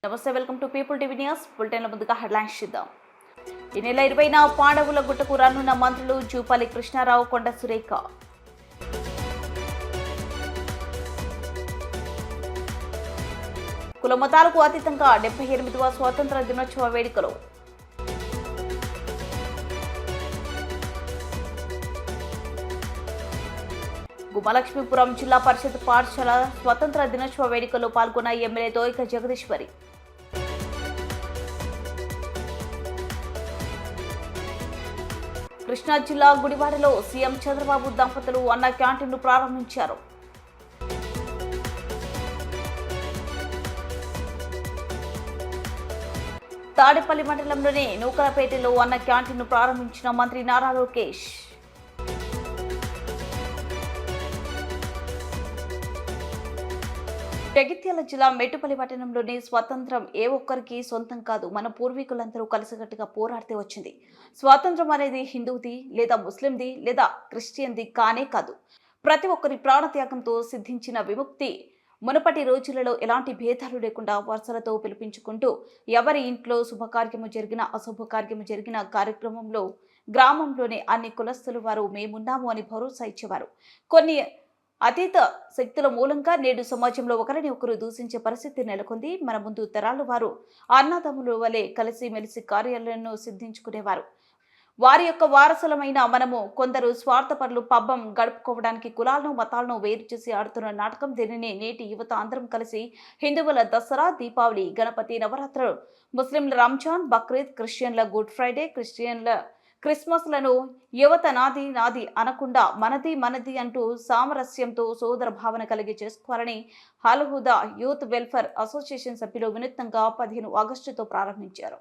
నమస్తే, welcome to people TV news. బులెటిన్ల ముందుగా హెడ్లైన్స్ చూద్దాం. ఈ నెల 20న పాండవుల గుట్టకు రానున్న మంత్రులు జూపల్లి కృష్ణారావు, కొండ సురేఖ. కుల మతాలకు అతీతంగా 78వ స్వాతంత్ర దినోత్సవ వేడుకలు. గుమ్మలక్ష్మీపురం జిల్లా పరిషత్ పాఠశాల స్వతంత్ర దినోత్సవ వేడుకల్లో పాల్గొన్న ఎమ్మెల్యే దోయిక జగదీశ్వరి. కృష్ణా జిల్లా గుడివాడలో సీఎం చంద్రబాబు దంపతులు అన్న క్యాంటీన్ను ప్రారంభించారు. తాడేపల్లి మండలంలోని నూకలపేటలో అన్న క్యాంటీన్ను ప్రారంభించిన మంత్రి నారా లోకేష్. జగిత్యాల జిల్లా మెట్టుపల్లి పట్టణంలోని స్వాతంత్రం ఏ ఒక్కరికి సొంతం కాదు, మన పూర్వీకులందరూ కలిసికట్టుగా పోరాడితే వచ్చింది. స్వాతంత్రం అనేది హిందువుది లేదా ముస్లింది లేదా క్రిస్టియన్ది కానే కాదు, ప్రతి ఒక్కరి ప్రాణత్యాగంతో సిద్ధించిన విముక్తి. మునుపటి రోజులలో ఎలాంటి భేదాలు లేకుండా వరుసలతో పిలిపించుకుంటూ ఎవరి ఇంట్లో శుభకార్యము జరిగిన అశుభకార్యము జరిగిన కార్యక్రమంలో గ్రామంలోని అన్ని కులస్తులు వారు మేమున్నాము అని భరోసా ఇచ్చేవారు. కొన్ని అతీత శక్తుల మూలంగా నేడు సమాజంలో ఒకరిని ఒకరు దూషించే పరిస్థితి నెలకొంది. మన ముందు తరాలు వారు అన్నదమ్ముల వలె కలిసిమెలిసి కార్యాలను సిద్ధించుకునేవారు. వారి యొక్క వారసులమైన మనము కొందరు స్వార్థపరులు పబ్బం గడుపుకోవడానికి కులాలను మతాలను వేరు చేసి ఆడుతున్న నాటకం. దీనిని నేటి యువత అందరం కలిసి హిందువుల దసరా, దీపావళి, గణపతి నవరాత్రులు, ముస్లింల రంజాన్, బక్రీద్, క్రిస్టియన్ల గుడ్ ఫ్రైడే, క్రిస్టియన్ల క్రిస్మస్లను యువత నాది నాది అనకుండా మనది మనది అంటూ సామరస్యంతో సోదర భావన కలిగి చేసుకోవాలని హల్హుదా యూత్ వెల్ఫేర్ అసోసియేషన్ సభ్యులు వినూత్నంగా 15 ఆగస్టుతో ప్రారంభించారు.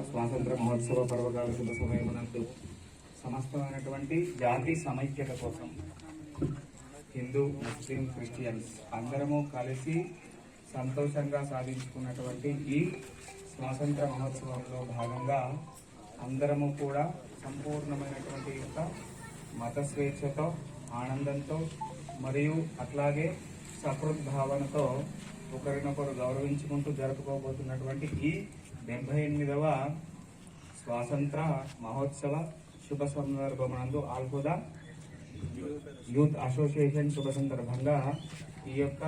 స్వాతంత్ర మహోత్సవ పర్వకాల శుభ సమయమునందు సమస్తమైనటువంటి జాతి సమైక్యత కోసం హిందూ, ముస్లిం, క్రిస్టియన్స్ అందరము కలిసి సంతోషంగా సాధించుకున్నటువంటి ఈ స్వాతంత్ర మహోత్సవంలో భాగంగా అందరము కూడా సంపూర్ణమైనటువంటి యొక్క మత స్వేచ్ఛతో, ఆనందంతో మరియు అట్లాగే సహృద్భావనతో ఒకరినొకరు గౌరవించుకుంటూ జరుపుకోబోతున్నటువంటి ఈ 78వ స్వాతంత్ర మహోత్సవ శుభ సందర్భమందు హల్హుదా యూత్ అసోసియేషన్ శుభ సందర్భంగా ఈ యొక్క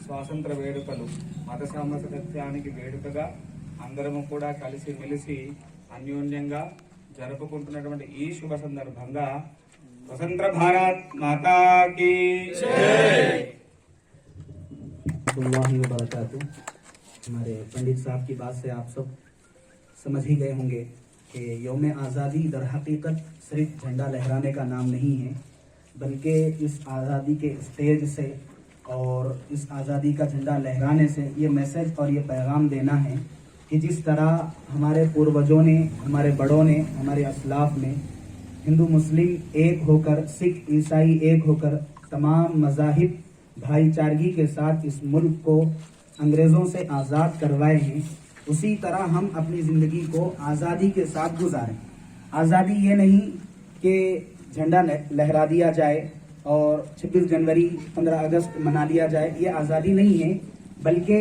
స్వాతంత్ర వేడుకలు మత సామరస్యానికి వేడుకగా అందరము కూడా కలిసి మెలిసి అన్యోన్యంగా జరుపుకుంటున్నటువంటి ఈ శుభ సందర్భంగా స్వతంత్ర భారత్ మాతాకి हमारे पंडित साहब की बात से आप सब समझ ही गए होंगे कि यौम आज़ादी दर हकीकत सिर्फ झंडा लहराने का नाम नहीं है, बल्कि इस आज़ादी के स्टेज से और इस आज़ादी का झंडा लहराने से ये मैसेज और ये पैगाम देना है कि जिस तरह हमारे पूर्वजों ने, हमारे बड़ों ने, हमारे असलाफ ने हिंदू मुस्लिम एक होकर, सिख ईसाई एक होकर तमाम मज़ाहिब भाईचारगी के साथ इस मुल्क को अंग्रेज़ों से आज़ाद करवाए हैं, उसी तरह हम अपनी ज़िंदगी को आज़ादी के साथ गुजारें। आज़ादी ये नहीं कि झंडा लहरा दिया जाए और 26 जनवरी 15 अगस्त मना लिया जाए, ये आज़ादी नहीं है, बल्कि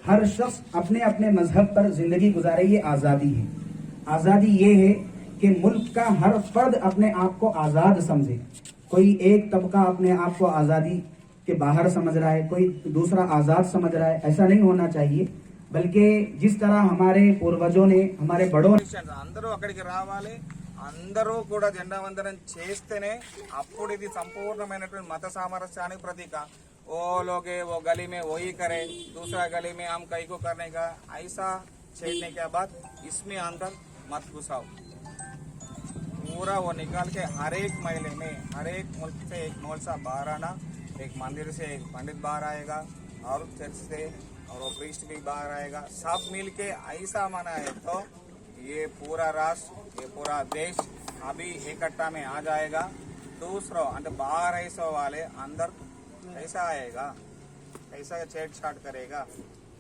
हर शख्स अपने अपने मजहब पर ज़िंदगी गुजारे, ये आज़ादी है। आज़ादी ये है कि मुल्क का हर फर्द अपने आप को आज़ाद समझे। कोई एक तबका अपने आप को आज़ादी के बाहर समझ रहा है, कोई दूसरा आज़ाद समझ रहा है, ऐसा नहीं होना चाहिए, बल्कि जिस तरह हमारे पूर्वजों ने, हमारे बड़ों ने అందరూ అక్కడికి రావాలి, అందరూ కూడా జెండా వందనం చేస్తేనే అప్పుడు ఇది సంపూర్ణమైనటువంటి మత సామరస్యానికి ప్రతీక. ఓ లోగే वो गली में वही करे, दूसरा गली में हम कई को करने का, ऐसा छेड़ने के बाद इसमें अंदर मत घुसाओ, पूरा वो निकाल के हर एक महीने में हर एक मुल्क से एक मौलसा बाहर आना, एक मंदिर से एक पंडित बाहर आएगा और चर्च से और वो प्रीस्ट भी बाहर आएगा, सब मिल के ऐसा मना है तो ये पूरा राष्ट्र, ये पूरा देश अभी इकट्ठा में आ जाएगा. दूसरों अंदर बाहर ऐसा वाले अंदर कैसा आएगा, कैसा छेड़छाड़ करेगा,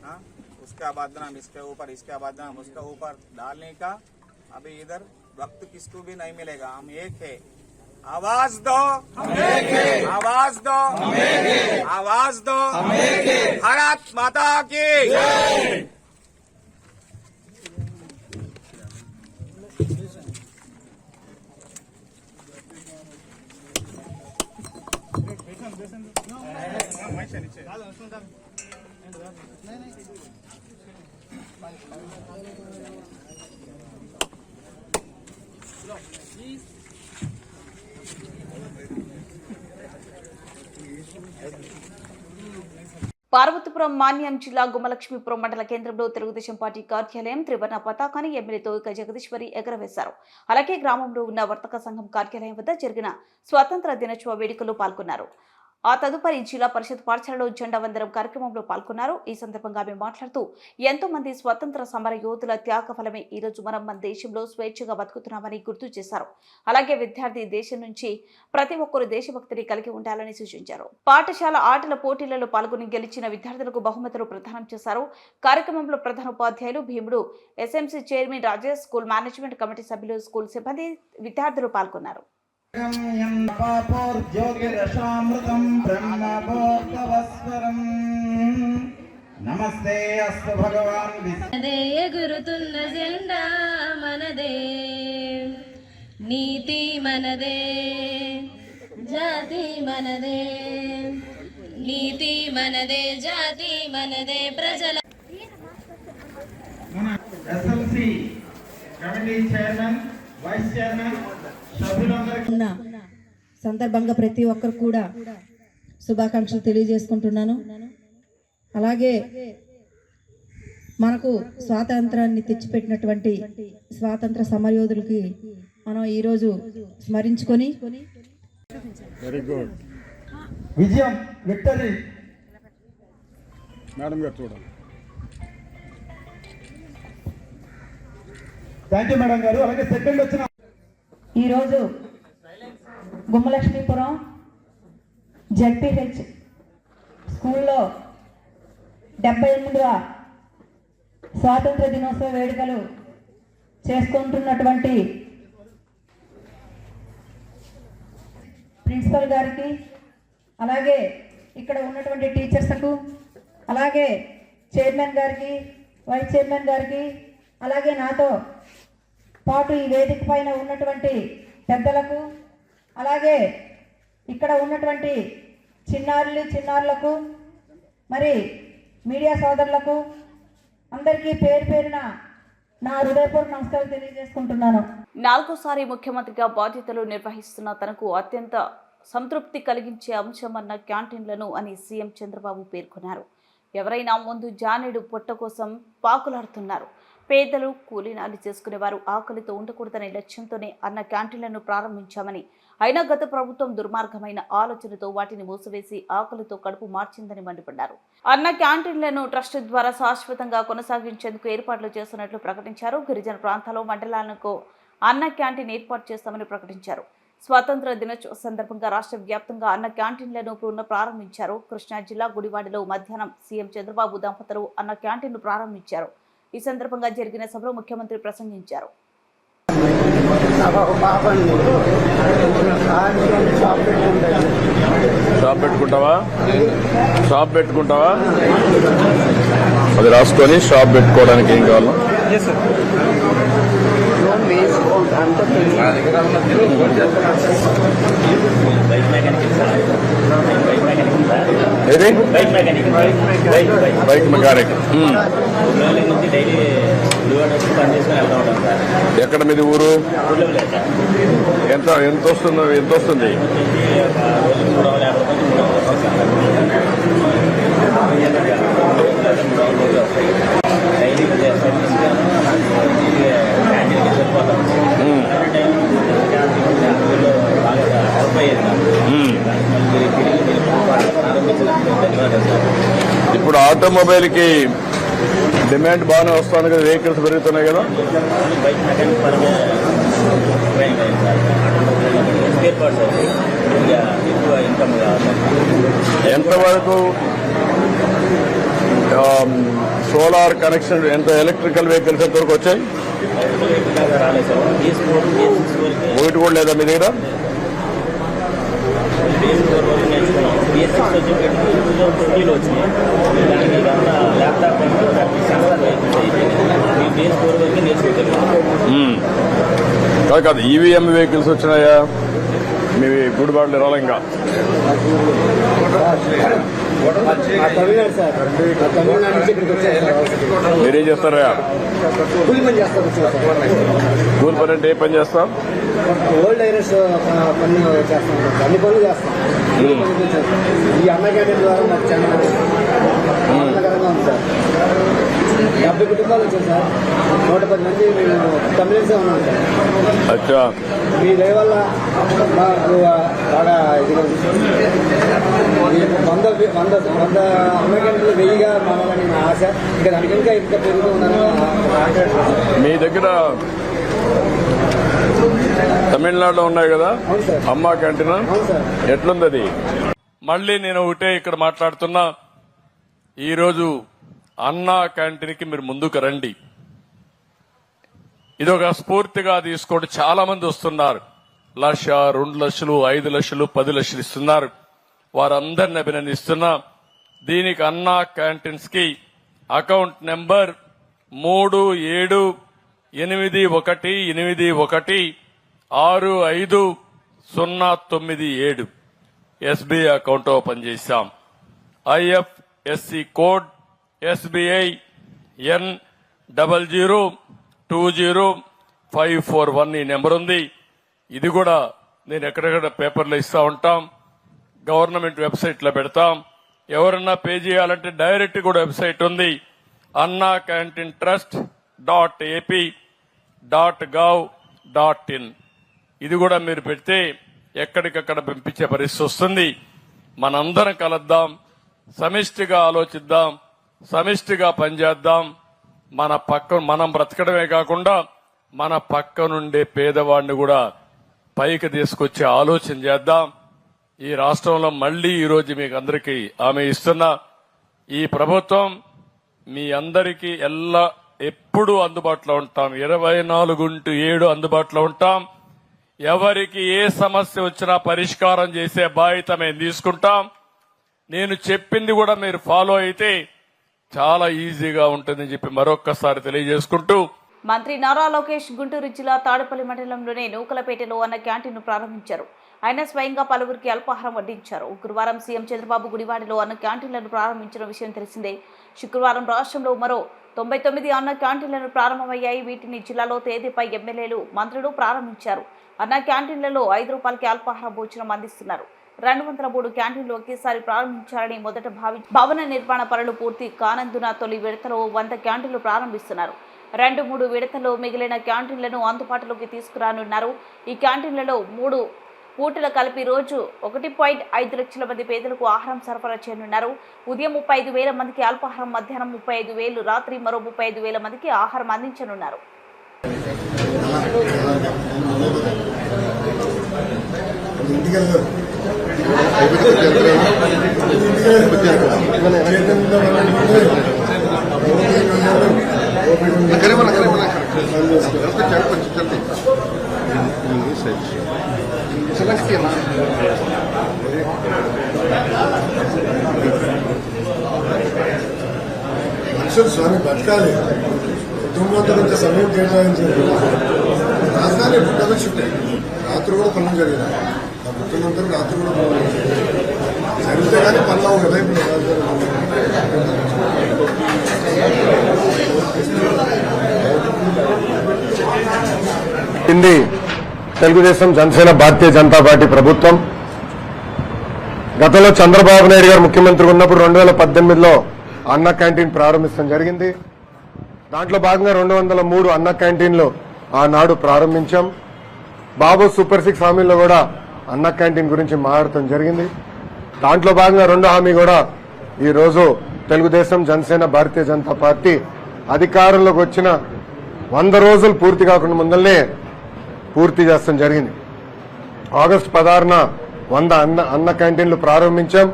हाँ उसका बदनाम इसके ऊपर, इसका बदनाम उसके ऊपर डालने का अभी इधर वक्त किसको भी नहीं मिलेगा. हम एक है, आवाज दो, आवाज दो, आवाज दो, भारत माता की। పార్వతీపురం మాన్యం జిల్లా గుమ్మలక్ష్మీపురం మండల కేంద్రంలో తెలుగుదేశం పార్టీ కార్యాలయం త్రివర్ణ పతాకాన్ని ఎమ్మెల్యే తోయిక జగదీశ్వరి ఎగరవేశారు. అలాగే గ్రామంలో ఉన్న వర్తక సంఘం కార్యాలయం వద్ద జరిగిన స్వాతంత్ర దినోత్సవ వేడుకల్లో పాల్గొన్నారు. ఆ తదుపరి జిల్లా పరిషత్ పాఠశాలలో జెండా వందనం కార్యక్రమంలో పాల్గొన్నారు. ఈ సందర్భంగా ఆమె మాట్లాడుతూ ఎంతో మంది స్వతంత్ర సమర యోధుల త్యాగ ఫలమే ఈ రోజు మనం మన దేశంలో స్వేచ్ఛగా బతుకుతున్నామని గుర్తు చేశారు. అలాగే విద్యార్థి దేశం నుంచి ప్రతి ఒక్కరూ దేశభక్తిని కలిగి ఉండాలని సూచించారు. పాఠశాల ఆటల పోటీలలో పాల్గొని గెలిచిన విద్యార్థులకు బహుమతులు ప్రదానం చేశారు. కార్యక్రమంలో ప్రధాన ఉపాధ్యాయులు భీముడు, SMC chairman Rajesh, school management committee సభ్యులు, స్కూల్ సిబ్బంది, విద్యార్థులు పాల్గొన్నారు. నమస్తే అస్తు భగవాన్. ఎగురుతున్న జెండా మనదే, నీతి మనదే, జాతి మనదే, నీతి మనదే, జాతి మనదే, ప్రజల SLC committee chairman, vice chairman ఉన్న సందర్భంగా ప్రతి ఒక్కరు కూడా శుభాకాంక్షలు తెలియజేసుకుంటున్నాను. అలాగే మనకు స్వాతంత్రాన్ని తెచ్చిపెట్టినటువంటి స్వాతంత్ర సమరయోధులకి మనం ఈరోజు స్మరించుకొని వెరీ గుడ్ విజయం, విక్టరీ. మేడం గారు చూడండి. థ్యాంక్ యూ మేడం గారు. అలాగే సెకండ్ వచ్చిన ఈరోజు గుమ్మలక్ష్మీపురం జెడ్పీహెచ్ స్కూల్లో 78వ స్వాతంత్ర దినోత్సవ వేడుకలు చేసుకుంటున్నటువంటి ప్రిన్సిపల్ గారికి, అలాగే ఇక్కడ ఉన్నటువంటి టీచర్స్కు, అలాగే చైర్మన్ గారికి, వైస్ చైర్మన్ గారికి, అలాగే నాతో పాటు ఈ వేదిక పైన ఉన్నటువంటి పెద్దలకు, అలాగే ఇక్కడ ఉన్నటువంటి చిన్నారులకు, మరి మీడియా సోదరులకు అందరికీ పేరు పేరున నా హృదయపూర్వక నమస్కారాలు తెలియజేసుకుంటున్నాను. 4వ ముఖ్యమంత్రిగా బాధ్యతలు నిర్వహిస్తున్న తనకు అత్యంత సంతృప్తి కలిగించే అంశమన్న క్యాంటీన్లను అని సీఎం చంద్రబాబు పేర్కొన్నారు. ఎవరైనా ముందు జానెడు పొట్ట కోసం పాకులాడుతున్నారు. పేదలు, కూలీనాలు చేసుకునేవారు ఆకలితో ఉండకూడదనే లక్ష్యంతోనే అన్న క్యాంటీన్లను ప్రారంభించామని, అయినా గత ప్రభుత్వం దుర్మార్గమైన ఆలోచనతో వాటిని మూసివేసి ఆకలితో కడుపు మార్చిందని మండిపడ్డారు. అన్న క్యాంటీన్లను ట్రస్ట్ ద్వారా శాశ్వతంగా కొనసాగించేందుకు ఏర్పాట్లు చేస్తున్నట్లు ప్రకటించారు. గిరిజన ప్రాంతాల్లో మండలాలకు అన్న క్యాంటీన్ ఏర్పాటు చేస్తామని ప్రకటించారు. స్వాతంత్ర దినోత్సవ సందర్భంగా రాష్ట్ర వ్యాప్తంగా అన్న క్యాంటీన్లను ప్రారంభించారు. కృష్ణా జిల్లా గుడివాడలో మధ్యాహ్నం సీఎం చంద్రబాబు దంపతులు అన్న క్యాంటీన్ను ప్రారంభించారు. ఈ సందర్భంగా జరిగిన సభలో ముఖ్యమంత్రి ప్రసంగించారు. షాప్ పెట్టుకుంటావా అది రాసుకొని షాప్ పెట్టుకోవడానికి ఏం కావాలో బైక్ మెకానిక్. ఎక్కడ మీది ఊరు? ఎంత వస్తుంది? ఇప్పుడు ఆటోమొబైల్ కి డిమాండ్ బాగానే వస్తుంది కదా, వెహికల్స్ పెరుగుతున్నాయి కదా. ఎంతవరకు సోలార్ కనెక్షన్, ఎంత ఎలక్ట్రికల్ వెహికల్స్ ఎంతవరకు వచ్చాయి? ఒకటి కూడా లేదా మీ దగ్గర? బేస్ 4 వరకు నేర్చుకున్నాం. BS6 వచ్చేటప్పుడు 2020లో వచ్చినాయి. దానికి ఇదంతా ల్యాప్టాప్ అంటే సెన్సార్ వెహికల్స్ అయిపోయింది. మేము బేస్ 4 వరకు నేర్చుకోగలిగాం. కాదు ఈవీఎం వెహికల్స్ వచ్చినాయా మీ గుడిబాడులు రాలే ఇంకా? మీరేం చేస్తారా? కూలి పని అంటే ఏ పని చేస్తాం? ఓల్డ్ ఐరస్ పని చేస్తాం, అన్ని పనులు చేస్తాం. ఈ అన్న క్యాంటీన్ ద్వారా మాకు చాలా ఆనందకరంగా ఉంది సార్. 70 కుటుంబాలు వచ్చాయి సార్. 110 మంది మేము తమిళన్సే ఉన్నాం సార్. అచ్చా, మీ దయ వల్ల మాకు బాగా ఇదిగా ఉంది. 100 అన్న క్యాంటీన్లు 1000గా మారాలని నా ఆశ. ఇంకా దానికి ఇంకా పెరుగుతూ ఉందని మీ దగ్గర తమిళనాడులో ఉన్నాయి కదా అమ్మ క్యాంటీన్, ఎట్లుంది అది? మళ్ళీ నేను ఒకటే ఇక్కడ మాట్లాడుతున్నా, ఈరోజు అన్నా క్యాంటీన్కి మీరు ముందుకు రండి. ఇదొక స్ఫూర్తిగా తీసుకోండి. చాలా మంది వస్తున్నారు, 1,00,000, 2 లక్షలు, 5 లక్షలు, 10 లక్షలు ఇస్తున్నారు. వారందరిని అభినందిస్తున్నా. దీనికి అన్నా క్యాంటీన్స్ కి account number 378181650997 SBI account open చేశాం. IFSC కోడ్ SBI N00205441 ఈ నెంబర్ ఉంది. ఇది కూడా నేను ఎక్కడెక్కడ పేపర్లో ఇస్తా ఉంటాం, గవర్నమెంట్ వెబ్సైట్ లో పెడతాం. ఎవరన్నా పే చేయాలంటే డైరెక్ట్ కూడా వెబ్సైట్ ఉంది, annacanteen.ap.gov.in. ఇది కూడా మీరు పెడితే ఎక్కడికక్కడ పంపించే పరిస్థితి వస్తుంది. మనందరం కలుద్దాం, సమిష్టిగా ఆలోచిద్దాం, సమిష్టిగా పనిచేద్దాం. మనం బ్రతకడమే కాకుండా మన పక్క నుండే పేదవాడిని కూడా పైకి తీసుకొచ్చే ఆలోచన చేద్దాం. ఈ రాష్ట్రంలో మళ్లీ ఈ రోజు మీకు అందరికీ హామీ ఇస్తున్నా, ఈ ప్రభుత్వం మీ అందరికీ ఎప్పుడూ అందుబాటులో ఉంటాం. 24/7 అందుబాటులో ఉంటాం. ఎవరికి ఏ సమస్య వచ్చినా పరిష్కారం చేసే బాధ్యత మేము తీసుకుంటాం. నేను చెప్పింది కూడా మీరు ఫాలో అయితే చాలా ఈజీగా ఉంటుందని చెప్పి మరొక్కసారి తెలియజేసుకుంటూ, మంత్రి నారా లోకేష్ గుంటూరు జిల్లా తాడేపల్లి మండలంలోని నూకలపేటలో అన్న క్యాంటీన్ను ప్రారంభించారు. ఆయన స్వయంగా పలువురికి అల్పాహారం వడ్డించారు. గురువారం సీఎం చంద్రబాబు గుడివాడలో అన్న క్యాంటీన్లను ప్రారంభించిన విషయం తెలిసిందే. శుక్రవారం రాష్ట్రంలో మరో 99 అన్న క్యాంటీన్లను ప్రారంభమయ్యాయి. వీటిని జిల్లాలో తేదీపై ఎమ్మెల్యేలు, మంత్రులు ప్రారంభించారు. అన్న క్యాంటీన్లలో 5 రూపాయలకి అల్పాహార భోజనం అందిస్తున్నారు. 203 క్యాంటీన్లు ఒకేసారి ప్రారంభించాలని మొదట భవన నిర్మాణ పనులు పూర్తి కానందున తొలి విడతలో 100 క్యాంటీన్లు ప్రారంభిస్తున్నారు. 2-3 విడతల్లో మిగిలిన క్యాంటీన్లను అందుబాటులోకి తీసుకురానున్నారు. ఈ క్యాంటీన్లలో 3 పూటల కలిపి రోజు 1.5 లక్షల మంది పేదలకు ఆహారం సరఫరా చేయనున్నారు. ఉదయం 35,000 మందికి అల్పాహారం, మధ్యాహ్నం 35,000, రాత్రి మరో 35,000 మందికి ఆహారం అందించనున్నారు. మనుషులు స్వామి బతకాలి, కుటుంబంతో కొంత సమయం కేటాయించారు. రాజధాని పుట్టాలి చుట్టే రాత్రి కూడా పనులు జరిగినాయి. ఆ పుట్టినంతా రాత్రి కూడా పనులు జరిగితే కానీ పనులు ఒక వైపు హిందీ తెలుగుదేశం, జనసేన, భారతీయ జనతా పార్టీ ప్రభుత్వం గతంలో చంద్రబాబు నాయుడు గారు ముఖ్యమంత్రి ఉన్నప్పుడు 2018లో అన్న క్యాంటీన్ ప్రారంభించడం జరిగింది. దాంట్లో భాగంగా 203 అన్న క్యాంటీన్లు ఆనాడు ప్రారంభించాం. బాబు సూపర్ 6 హామీల్లో కూడా అన్న క్యాంటీన్ గురించి మాట్లాడటం జరిగింది. దాంట్లో భాగంగా 2వ హామీ కూడా ఈ రోజు తెలుగుదేశం, జనసేన, భారతీయ జనతా పార్టీ అధికారంలోకి వచ్చిన 100 రోజులు పూర్తి కాకుండా ముందల్నే పూర్తి చేస్తాం జరిగింది. ఆగస్టు 16న 100 అన్న క్యాంటీన్లు ప్రారంభించాం.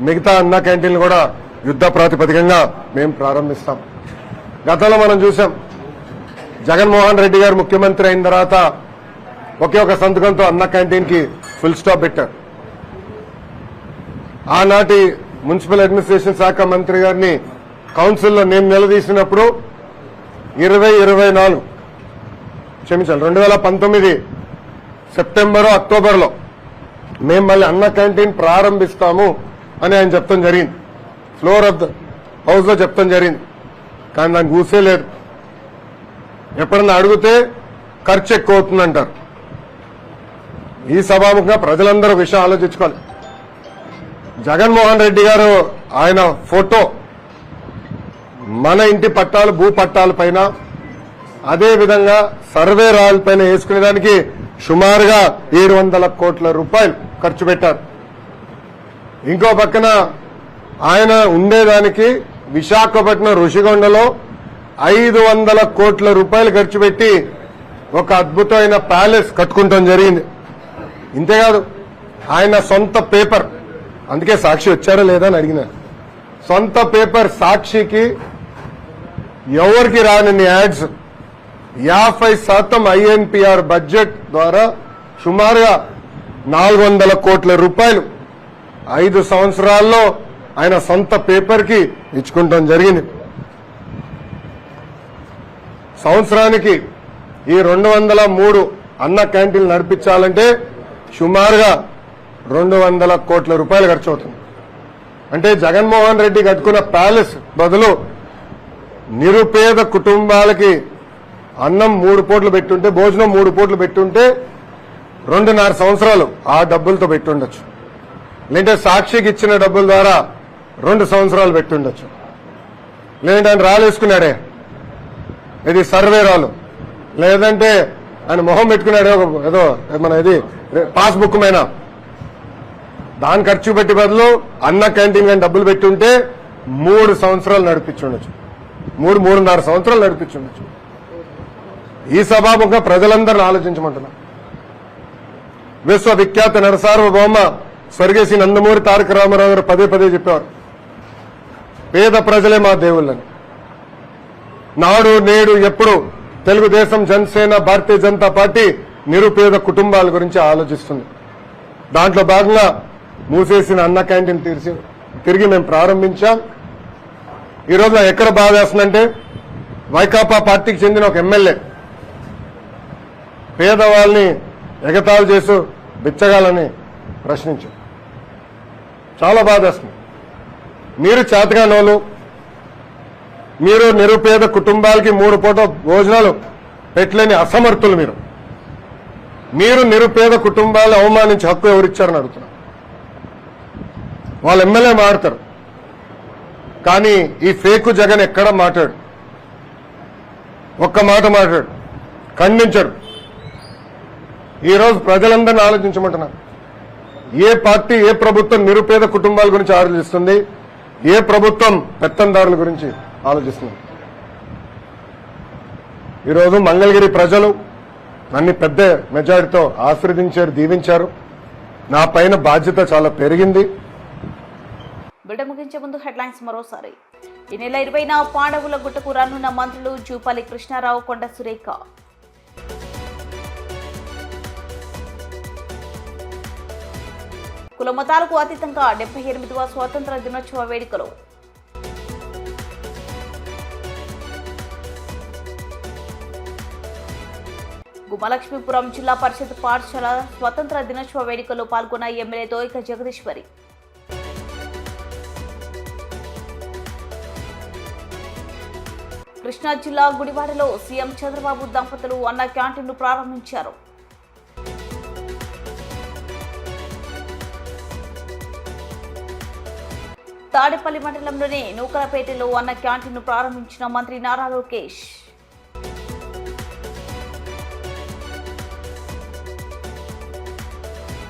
మిగతా అన్న క్యాంటీన్లు కూడా యుద్ధ ప్రాతిపదికంగా మేము ప్రారంభిస్తాం. గతంలో మనం చూసాం, జగన్మోహన్ రెడ్డి గారు ముఖ్యమంత్రి అయిన తర్వాత ఒకే ఒక సంతకంతో అన్న క్యాంటీన్ కి ఫుల్ స్టాప్ పెట్టారు. ఆనాటి మున్సిపల్ అడ్మినిస్ట్రేషన్ శాఖ మంత్రి గారిని కౌన్సిల్లో నేను నిలదీసినప్పుడు 2019 సెప్టెంబర్ అక్టోబర్లో మేము మళ్ళీ అన్న క్యాంటీన్ ప్రారంభిస్తాము అని ఆయన చెప్తాం జరిగింది. ఫ్లోర్ ఆఫ్ ద హౌస్ లో చెప్తాం జరిగింది. కానీ దానికి ఊసే లేదు. ఎప్పుడన్నా అడిగితే ఖర్చు ఎక్కువ అవుతుందంటారు. ఈ సభాముఖంగా ప్రజలందరూ విషయం ఆలోచించుకోవాలి. జగన్మోహన్ రెడ్డి గారు ఆయన ఫోటో మన ఇంటి పట్టాలు భూ పట్టాల పైన అదేవిధంగా సర్వే రాయల పైన వేసుకునేదానికి సుమారుగా 700 కోట్ల రూపాయలు ఖర్చు పెట్టారు. ఇంకో పక్కన ఆయన ఉండేదానికి విశాఖపట్నం ఋషికొండలో 500 కోట్ల రూపాయలు ఖర్చు పెట్టి ఒక అద్భుతమైన ప్యాలెస్ కట్టుకుంటాం జరిగింది. ఇంతేకాదు ఆయన సొంత పేపర్, అందుకే సాక్షి వచ్చారా లేదా అని అడిగినారు. సొంత పేపర్ సాక్షికి ఎవరికి రాని యాడ్స్ 50% ఐఎన్పిఆర్ బడ్జెట్ ద్వారా సుమారుగా 400 కోట్ల రూపాయలు 5 సంవత్సరాల్లో ఆయన సొంత పేపర్ కి ఇచ్చుకుంటాం జరిగింది. సంవత్సరానికి ఈ 203 అన్న క్యాంటీన్లు నడిపించాలంటే సుమారుగా 200 కోట్ల రూపాయలు ఖర్చు అవుతుంది. అంటే జగన్మోహన్ రెడ్డి కట్టుకున్న ప్యాలెస్ బదులు నిరుపేద కుటుంబాలకి అన్నం 3 పూటలు పెట్టుంటే, భోజనం 3 పూటలు పెట్టుంటే 2.5 సంవత్సరాలు ఆ డబ్బులతో పెట్టుండొచ్చు. లేదంటే సాక్షికి ఇచ్చిన డబ్బుల ద్వారా 2 సంవత్సరాలు పెట్టుండొచ్చు. లేదంటే ఆయన రాలేసుకున్నాడే, ఇది సర్వే రాలు, లేదంటే ఆయన మొహం పెట్టుకున్నాడే ఏదో మన ఇది పాస్బుక్ మీద, దాని ఖర్చు పెట్టి బదులు అన్న క్యాంటీన్ కానీ డబ్బులు పెట్టుంటే 3 సంవత్సరాలు నడిపించుండొచ్చు, 3.5 సంవత్సరాలు నడిపించుండొచ్చు. ఈ సభాముఖంగా ప్రజలందరినీ ఆలోచించమంటున్నా. విశ్వవిఖ్యాత నరసార్వభౌమ స్వర్గీయ శ్రీ నందమూరి తారక రామారావు గారు పదే చెప్పారు, పేద ప్రజలే మా దేవుళ్ళని. నాడు నేడు ఎప్పుడు తెలుగుదేశం, జనసేన, భారతీయ జనతా పార్టీ నిరుపేద కుటుంబాల గురించి ఆలోచిస్తుంది. దాంట్లో భాగంగా మూసేసిన అన్న క్యాంటీన్ తిరిగి మేము ప్రారంభించాం. ఈరోజు ఎక్కడ బాధ వేస్తుందంటే వైకాపా పార్టీకి చెందిన ఒక ఎమ్మెల్యే పేదవాళ్ళని ఎగతాళి చేస్తూ బిచ్చగాలని ప్రశ్నించారు. చాలా బాధ వేస్తుంది. మీరు చేతగానోళ్ళు, మీరు నిరుపేద కుటుంబాలకి 3 పూట భోజనాలు పెట్టలేని అసమర్థులు. మీరు నిరుపేద కుటుంబాలను అవమానించి హక్కు ఎవరిచ్చారని అడుగుతున్నారు. వాళ్ళ ఎమ్మెల్యే మాట్లాడతారు, కానీ ఈ ఫేకు జగన్ ఎక్కడ మాట్లాడు, ఒక్క మాట మాట్లాడు, ఖండించడు. ఈరోజు ప్రజలందరినీ ఆలోచించమంటున్నారు. ఏ పార్టీ, ఏ ప్రభుత్వం నిరుపేద కుటుంబాల గురించి ఆలోచిస్తుంది? ఏ ప్రభుత్వం పెత్తందారుల గురించి ఆలోచిస్తుంది? ఈరోజు మంగళగిరి ప్రజలు నన్ను పెద్ద మెజారిటీతో ఆశీర్వదించారు, దీవించారు. నా పైన బాధ్యత చాలా పెరిగింది. బిడ్డ ముగించే ముందు హెడ్లైన్స్ మరోసారి. ఈ నెల 20న పాండవుల గుట్టకు రానున్న మంత్రులు జూపల్లి కృష్ణారావు, కొండ సురేఖ. కుల మతాలకు అతీతంగా 78వ స్వాతంత్ర దినోత్సవ వేడుకలు. గుమ్మలక్ష్మీపురం జిల్లా పరిషత్ పాఠశాల స్వతంత్ర దినోత్సవ వేడుకల్లో పాల్గొన్న ఎమ్మెల్యే దోయిక జగదీశ్వరి. కృష్ణా జిల్లా గుడివాడలో సీఎం చంద్రబాబు దంపతులు అన్న క్యాంటీన్ను ప్రారంభించారు. తాడేపల్లి మండలంలోని నూకలపేటలో అన్న క్యాంటీన్ను ప్రారంభించిన మంత్రి నారా లోకేష్.